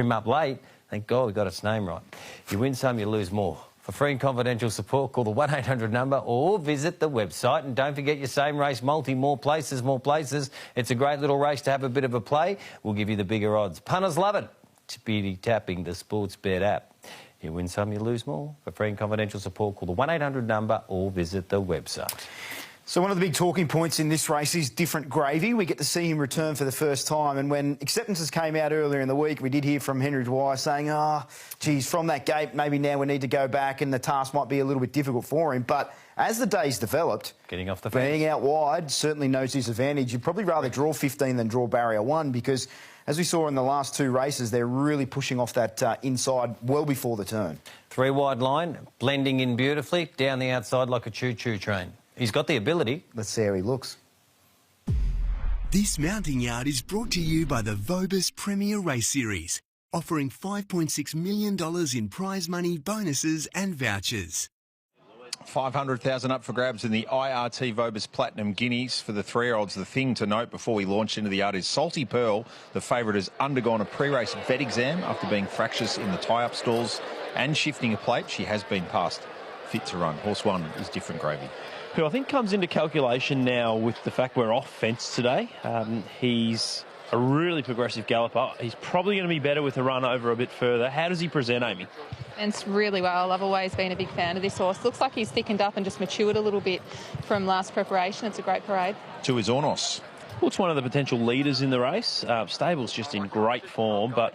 him up late. Thank God we got its name right. You win some, you lose more. For free and confidential support, call the 1-800 number or visit the website. And don't forget your same race multi, more places, more places. It's a great little race to have a bit of a play. We'll give you the bigger odds. Punters love it. Speedy tapping the Sportsbet app. You win some, you lose more. For free and confidential support, call the 1-800 number or visit the website. So one of the big talking points in this race is different gravy. We get to see him return for the first time. And when acceptances came out earlier in the week, we did hear from Henry Dwyer saying, geez, from that gate, maybe now we need to go back and the task might be a little bit difficult for him. But as the days developed, getting off the fence, being out wide certainly knows his advantage. You'd probably rather draw 15 than draw barrier 1 because, as we saw in the last 2 races, they're really pushing off that inside well before the turn. 3 wide line, blending in beautifully, down the outside like a choo-choo train. He's got the ability. Let's see how he looks. This mounting yard is brought to you by the Vobis Premier Race Series, offering $5.6 million in prize money, bonuses and vouchers. 500,000 up for grabs in the IRT Vobis Platinum Guineas for the 3-year-olds. The thing to note before we launch into the yard is Salty Pearl. The favourite has undergone a pre-race vet exam after being fractious in the tie-up stalls and shifting a plate. She has been passed fit to run. Horse 1 is different gravy. Who I think comes into calculation now with the fact we're off fence today. He's a really progressive galloper. He's probably going to be better with a run over a bit further. How does he present, Amy? And really well. I've always been a big fan of this horse. Looks like he's thickened up and just matured a little bit from last preparation. It's a great parade. 2 is Ornos. Well, it's one of the potential leaders in the race. Stable's just in great form, but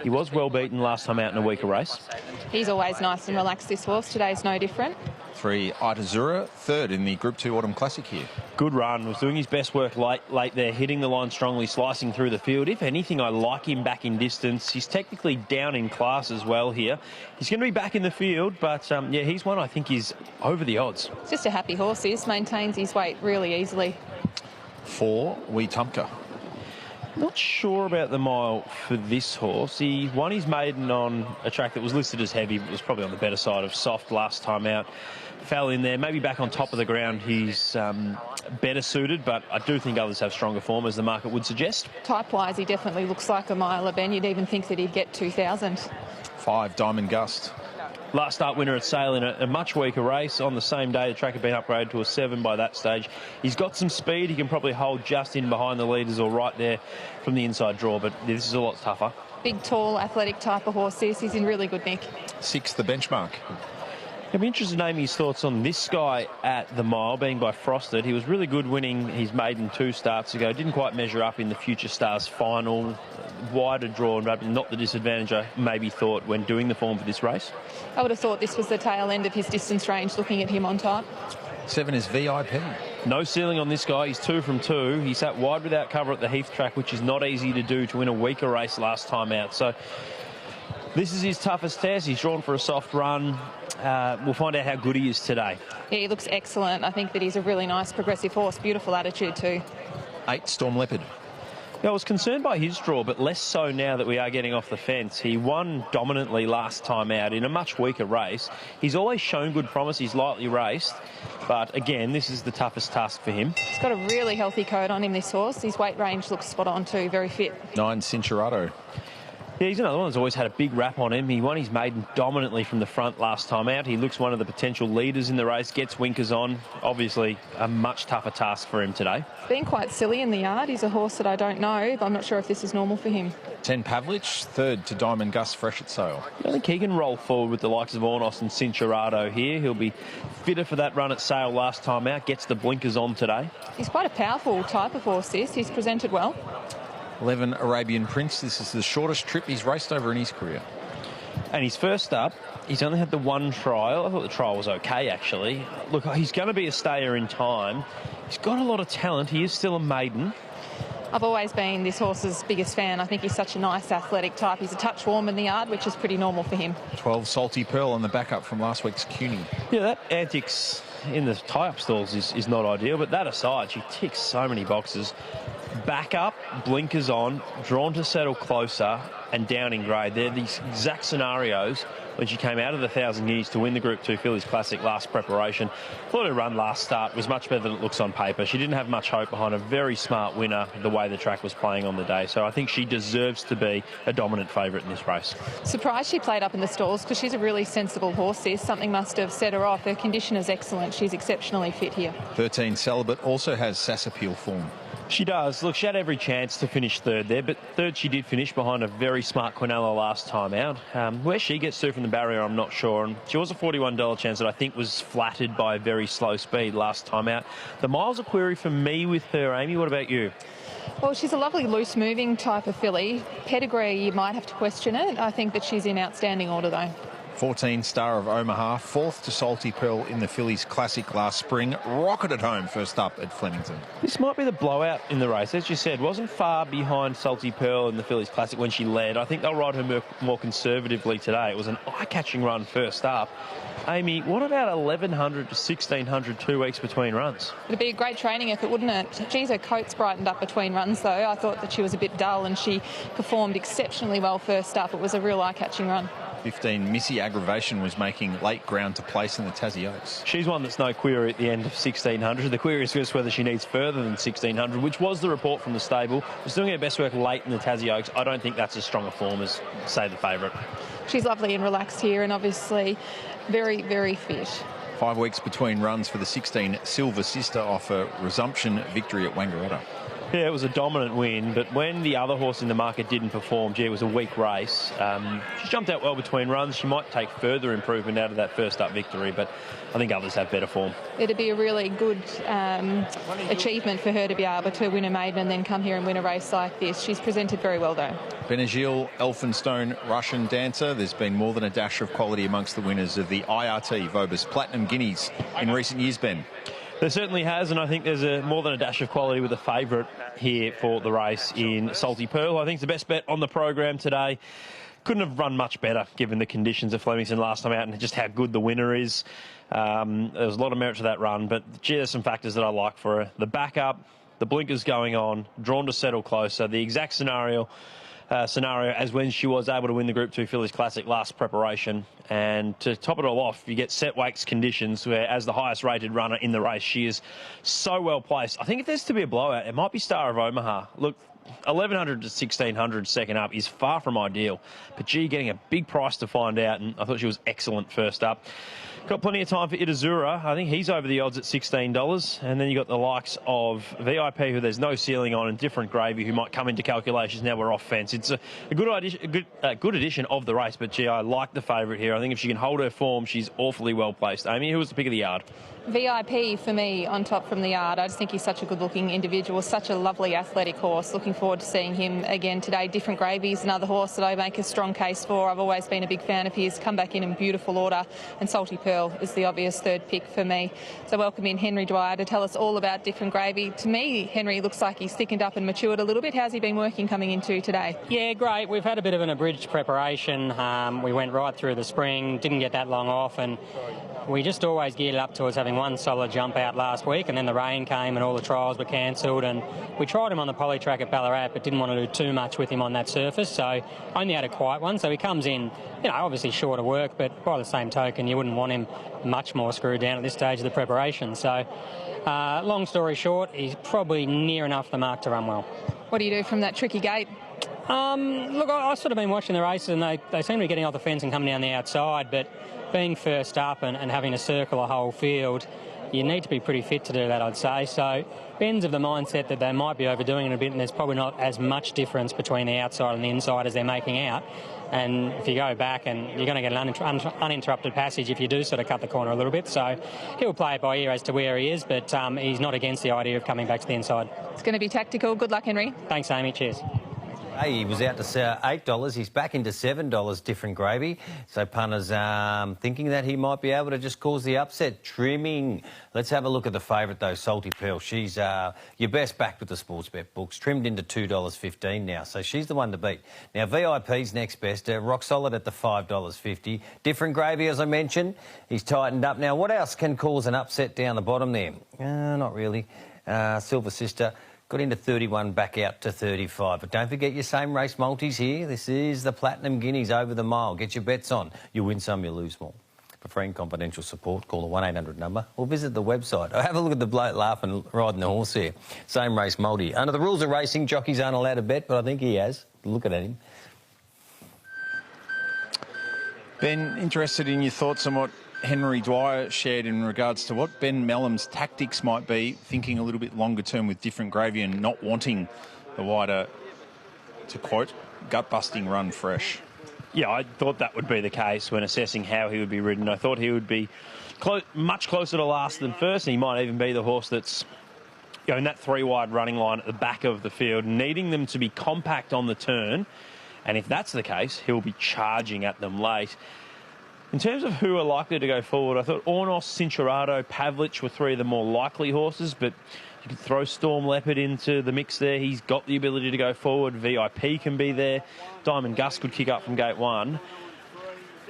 he was well beaten last time out in a weaker race. He's always nice and relaxed, this horse. Today's no different. 3, Itazura, 3rd in the Group 2 Autumn Classic here. Good run. Was doing his best work late there, hitting the line strongly, slicing through the field. If anything, I like him back in distance. He's technically down in class as well here. He's going to be back in the field, but yeah, he's one I think is over the odds. It's just a happy horse. He maintains his weight really easily. 4, Weetumka. Not sure about the mile for this horse. He won his maiden on a track that was listed as heavy, but was probably on the better side of soft last time out. Fell in there, maybe back on top of the ground. He's better suited, but I do think others have stronger form, as the market would suggest. Type-wise, he definitely looks like a miler, Ben. You'd even think that he'd get 2,000. 5, Diamond Gust. Last start winner at Sale in a much weaker race. On the same day, the track had been upgraded to a 7 by that stage. He's got some speed. He can probably hold just in behind the leaders or right there from the inside draw, but this is a lot tougher. Big, tall, athletic type of horse this. He's in really good nick. 6, The Benchmark. I'd be interested in Amy's thoughts on this guy at the mile, being by Frosted. He was really good winning his maiden 2 starts ago. Didn't quite measure up in the Future Stars final. Wider draw, but not the disadvantage I maybe thought when doing the form for this race. I would have thought this was the tail end of his distance range, looking at him on top. 7 is VIP. No ceiling on this guy. He's 2 from 2. He sat wide without cover at the Heath track, which is not easy to do to win a weaker race last time out. So this is his toughest test. He's drawn for a soft run. We'll find out how good he is today. Yeah, he looks excellent. I think that he's a really nice progressive horse. Beautiful attitude too. 8, Storm Leopard. Yeah, I was concerned by his draw, but less so now that we are getting off the fence. He won dominantly last time out in a much weaker race. He's always shown good promise. He's lightly raced. But again, this is the toughest task for him. He's got a really healthy coat on him, this horse. His weight range looks spot on too, very fit. 9, Cincherato. Yeah, he's another one that's always had a big rap on him. He won his maiden dominantly from the front last time out. He looks one of the potential leaders in the race, gets winkers on. Obviously, a much tougher task for him today. Being quite silly in the yard. He's a horse that I don't know, but I'm not sure if this is normal for him. 10, Pavlich, 3rd to Diamond Gust, fresh at Sale. I think he can roll forward with the likes of Ornos and Cincherato here. He'll be fitter for that run at Sale last time out, gets the blinkers on today. He's quite a powerful type of horse, this. He's presented well. 11, Arabian Prince. This is the shortest trip he's raced over in his career. And his first up, he's only had the 1 trial. I thought the trial was okay, actually. Look, he's going to be a stayer in time. He's got a lot of talent. He is still a maiden. I've always been this horse's biggest fan. I think he's such a nice athletic type. He's a touch warm in the yard, which is pretty normal for him. 12, Salty Pearl on the backup from last week's CUNY. Yeah, that antics in the tie-up stalls is not ideal, but that aside, she ticks so many boxes. back up, blinkers on, drawn to settle closer and down in grade. They're these exact scenarios when she came out of the 1,000 Guineas to win the Group 2 Fillies Classic last preparation. Thought her run last start was much better than it looks on paper. She didn't have much hope behind a very smart winner the way the track was playing on the day. So I think she deserves to be a dominant favourite in this race. Surprised she played up in the stalls because she's a really sensible horse. Something must have set her off. Her condition is excellent. She's exceptionally fit here. 13 Celibate also has Sassapeel form. She does. Look, she had every chance to finish third there, but third she did finish behind a very smart Quinella last time out. Where she gets through from the barrier, I'm not sure. And she was a $41 chance that I think was flattered by a very slow speed last time out. The mile's a query for me with her, Amy. What about you? Well, she's a lovely loose-moving type of filly. Pedigree, you might have to question it. I think that she's in outstanding order, though. 14 Star of Omaha, fourth to Salty Pearl in the Fillies Classic last spring. Rocketed home first up at Flemington. This might be the blowout in the race. As you said, wasn't far behind Salty Pearl in the Fillies Classic when she led. I think they'll ride her more conservatively today. It was an eye-catching run first up. Amy, what about 1,100 to 1,600 2 weeks between runs? It'd be a great training effort, wouldn't it? Geez, her coat's brightened up between runs, though. I thought that she was a bit dull and she performed exceptionally well first up. It was a real eye-catching run. 15 Missy Aggravation was making late ground to place in the Tassie Oaks. She's one that's no query at the end of 1,600. The query is just whether she needs further than 1,600, which was the report from the stable. Was doing her best work late in the Tassie Oaks. I don't think that's as strong a form as, say, the favourite. She's lovely and relaxed here and obviously very, very fit. 5 weeks between runs for the 16 Silver Sister off a resumption victory at Wangaratta. Yeah, it was a dominant win, but when the other horse in the market didn't perform, gee, it was a weak race. She jumped out well between runs. She might take further improvement out of that first up victory, but I think others have better form. It'd be a really good achievement for her to be able to win a maiden and then come here and win a race like this. She's presented very well, though. Benazil, Elphinstone, Russian Dancer. There's been more than a dash of quality amongst the winners of the IRT Vobis Platinum Guineas in recent years, Ben. There certainly has, and I think there's more than a dash of quality with a favourite here for the race in Salty Pearl. I think it's the best bet on the program today. Couldn't have run much better given the conditions of Flemington last time out and just how good the winner is. There was a lot of merit to that run, but gee, there's some factors that I like for her. The backup, the blinkers going on, drawn to settle closer, the exact scenario as when she was able to win the Group 2 Fillies Classic last preparation. And to top it all off, you get set weights conditions where, as the highest rated runner in the race, she is so well placed. I think if there's to be a blowout, it might be Star of Omaha. Look, 1,100 to 1,600 second up is far from ideal, but gee, getting a big price to find out, and I thought she was excellent first up. Got plenty of time for Itazura. I think he's over the odds at $16. And then you got the likes of VIP, who there's no ceiling on, and Different Gravy, who might come into calculations now we're off fence. It's a good addition of the race, but gee, I like the favourite here. I think if she can hold her form, she's awfully well placed. Amy, who was the pick of the yard? VIP for me on top from the yard. I just think he's such a good-looking individual, such a lovely athletic horse. Looking forward to seeing him again today. Different Gravy's another horse that I make a strong case for. I've always been a big fan of his. Come back in beautiful order, and Salty Pearl is the obvious third pick for me. So welcome in Henry Dwyer to tell us all about Different Gravy. To me, Henry looks like he's thickened up and matured a little bit. How's he been working coming into today? Yeah, great. We've had a bit of an abridged preparation. We went right through the spring, didn't get that long off, and we just always geared up towards having one solid jump out last week, and then the rain came and all the trials were cancelled, and we tried him on the poly track at Ballarat but didn't want to do too much with him on that surface, so only had a quiet one. So he comes in, obviously short of work, but by the same token you wouldn't want him much more screwed down at this stage of the preparation. So long story short, he's probably near enough the mark to run well. What do you do from that tricky gate? Look, I've sort of been watching the races, and they seem to be getting off the fence and coming down the outside, but being first up and having to circle a whole field, you need to be pretty fit to do that, I'd say. So Ben's of the mindset that they might be overdoing it a bit, and there's probably not as much difference between the outside and the inside as they're making out. And if you go back, and you're going to get an uninterrupted passage if you do sort of cut the corner a little bit. So he'll play it by ear as to where he is, but he's not against the idea of coming back to the inside. It's going to be tactical. Good luck, Henry. Thanks, Amy. Cheers. Hey, he was out to $8. He's back into $7, Different Gravy. So punters thinking that he might be able to just cause the upset. Trimming. Let's have a look at the favourite, though, Salty Pearl. She's your best back with the sports bet books. Trimmed into $2.15 now. So she's the one to beat. Now, VIP's next best. Rock solid at the $5.50. Different Gravy, as I mentioned. He's tightened up. Now, what else can cause an upset down the bottom there? Not really. Silver Sister. Got into 31, back out to 35. But don't forget your same race multis here. This is the Platinum Guineas over the mile. Get your bets on. You win some, you lose more. For free and confidential support, call the 1-800 number or visit the website. Or have a look at the bloke laughing, riding the horse here. Same race multi. Under the rules of racing, jockeys aren't allowed to bet, but I think he has. Looking at him. Ben, interested in your thoughts on what Henry Dwyer shared in regards to what Ben Melham's tactics might be, thinking a little bit longer term with different gravy and not wanting the wider, to quote, gut-busting run fresh. Yeah, I thought that would be the case when assessing how he would be ridden. I thought he would be much closer to last than first, and he might even be the horse that's in that three-wide running line at the back of the field, needing them to be compact on the turn. And if that's the case, he'll be charging at them late. In terms of who are likely to go forward, I thought Ornos, Cincerado, Pavlich were three of the more likely horses, but you could throw Storm Leopard into the mix there. He's got the ability to go forward. VIP can be there. Diamond Gus could kick up from gate one.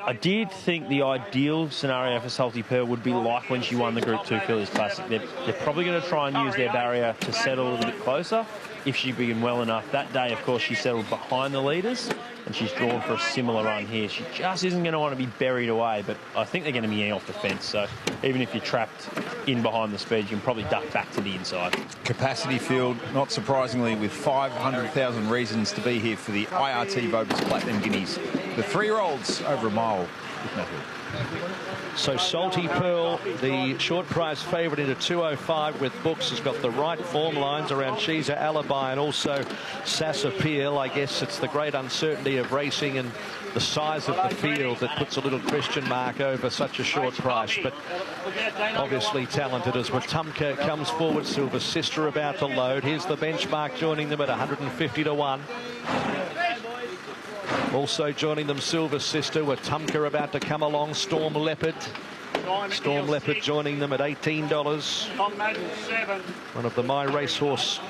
I did think the ideal scenario for Salty Pearl would be like when she won the Group 2 Fillies Classic. They're probably going to try and use their barrier to settle a little bit closer if she begin well enough. That day, of course, she settled behind the leaders, and she's drawn for a similar run here. She just isn't going to want to be buried away, but I think they're going to be off the fence. So even if you're trapped in behind the speed, you can probably duck back to the inside. Capacity field, not surprisingly, with 500,000 reasons to be here for the IRT Vobis Platinum Guineas. The 3-year-olds over a mile with no hill. So Salty Pearl, the short price favourite into 205 with books, has got the right form lines around She's a Alibi and also Sass Appeal. I guess it's the great uncertainty of racing and the size of the field that puts a little question mark over such a short price. But obviously talented as Wetumka comes forward. Silver Sister about to load. Here's the benchmark joining them at 150 to 1. Also joining them, Silver Sister, with Wetumka about to come along. Storm Leopard. Storm Leopard joining them at $18. One of the My Racehorse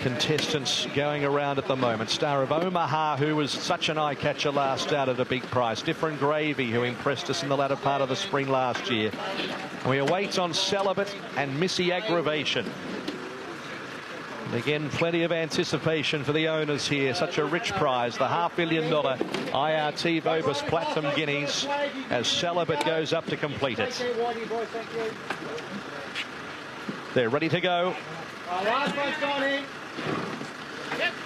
contestants going around at the moment. Star of Omaha, who was such an eye-catcher last out at a big price. Different Gravy, who impressed us in the latter part of the spring last year. We await on Celibate and Missy Aggravation. And again, plenty of anticipation for the owners here. Such a rich prize, the $500 million IRT Vobis Platinum Guineas, as Celibate goes up to complete it. They're ready to go.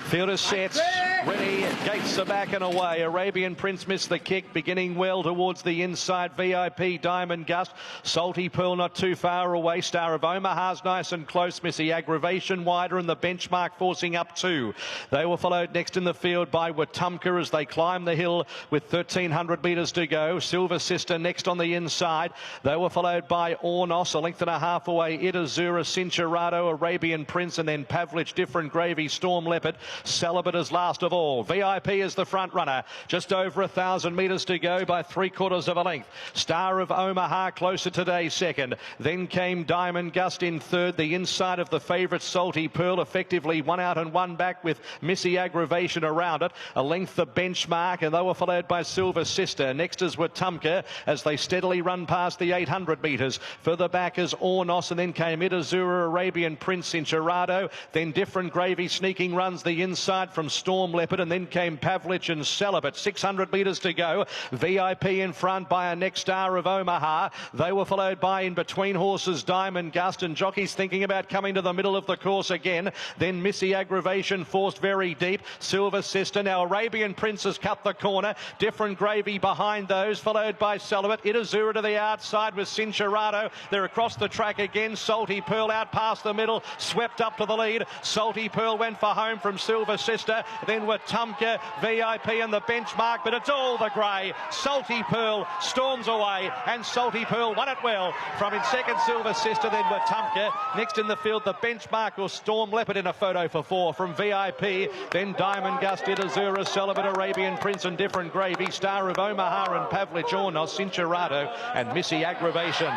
Fielders set, ready, gates are back and away. Arabian Prince missed the kick, beginning well towards the inside. VIP, Diamond Gust, Salty Pearl not too far away. Star of Omaha's nice and close. Missy Aggravation wider, and the benchmark forcing up too. They were followed next in the field by Wetumka as they climb the hill with 1,300 metres to go. Silver Sister next on the inside. They were followed by Ornos, a length and a half away. Itazura, Cincerado, Arabian Prince, and then Pavlich, Different Gravy, Storm Leopard. Celibate is last of all. VIP is the front runner. Just over 1,000 metres to go by 3/4 of a length. Star of Omaha closer today second. Then came Diamond Gust in third. The inside of the favourite Salty Pearl, effectively one out and one back with Missy Aggravation around it. A length the benchmark, and they were followed by Silver Sister. Next is Wetumka as they steadily run past the 800 metres. Further back is Ornos, and then came Itazura, Arabian Prince, Cincerado. Then Different Gravy sneaking runs the inside from Storm Leopard, and then came Pavlich and Celibate. 600 metres to go. VIP in front by a next Star of Omaha. They were followed by, in between horses, Diamond Gust, and jockeys thinking about coming to the middle of the course again. Then Missy Aggravation forced very deep. Silver Sister. Now Arabian Prince has cut the corner. Different Gravy behind those, followed by Celibate. Itazura to the outside with Cincerado. They're across the track again. Salty Pearl out past the middle, swept up to the lead. Salty Pearl went for home from Silver Sister. Then Wetumka, VIP and the benchmark, but it's all the grey. Salty Pearl storms away, and Salty Pearl won it well. From in second, Silver Sister, then Wetumka. Next in the field, the benchmark or Storm Leopard in a photo for 4 from VIP. Then Diamond Gust, Itazura, Celibate, Arabian Prince and Different Gravy. Star of Omaha and Pavlich, Ornos, Cincerado and Missy Aggravation.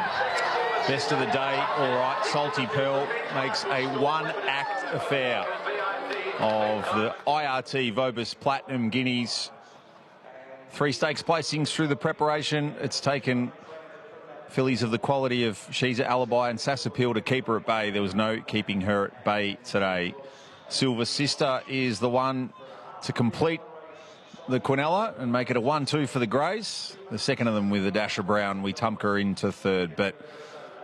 Best of the day, all right. Salty Pearl makes a one-act affair of the IRT Vobis Platinum Guineas. 3 stakes placings through the preparation. It's taken fillies of the quality of She's Alibi and Sassapil to keep her at bay. There was no keeping her at bay today. Silver Sister is the one to complete the Quinella and make it a 1-2 for the Greys. The second of them with a dash of brown. We tump her into third. But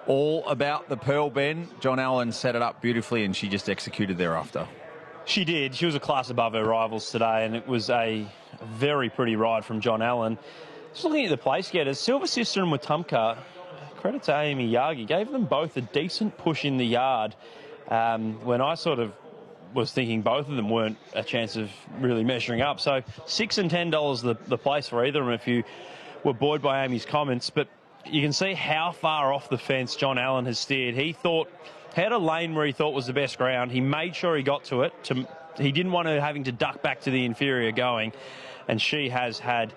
all about the Pearl, Ben. John Allen set it up beautifully and she just executed thereafter. She did. She was a class above her rivals today, and it was a very pretty ride from John Allen. Just looking at the place getters, Silver Sister and Wetumpka, credit to Amy Yagi, gave them both a decent push in the yard when I sort of was thinking both of them weren't a chance of really measuring up. So $6 and $10 the place for either of them if you were buoyed by Amy's comments. But you can see how far off the fence John Allen has steered. He had a lane where he thought was the best ground. He made sure he got to it. He didn't want her having to duck back to the inferior going. And she has had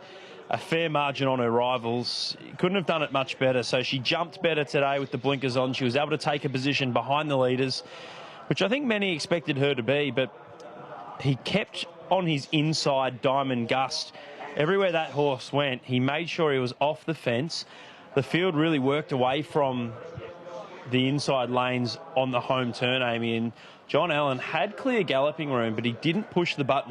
a fair margin on her rivals. Couldn't have done it much better. So she jumped better today with the blinkers on. She was able to take a position behind the leaders, which I think many expected her to be, but he kept on his inside Diamond Gust. Everywhere that horse went, he made sure he was off the fence. The field really worked away from the inside lanes on the home turn, Amy, and John Allen had clear galloping room, but he didn't push the button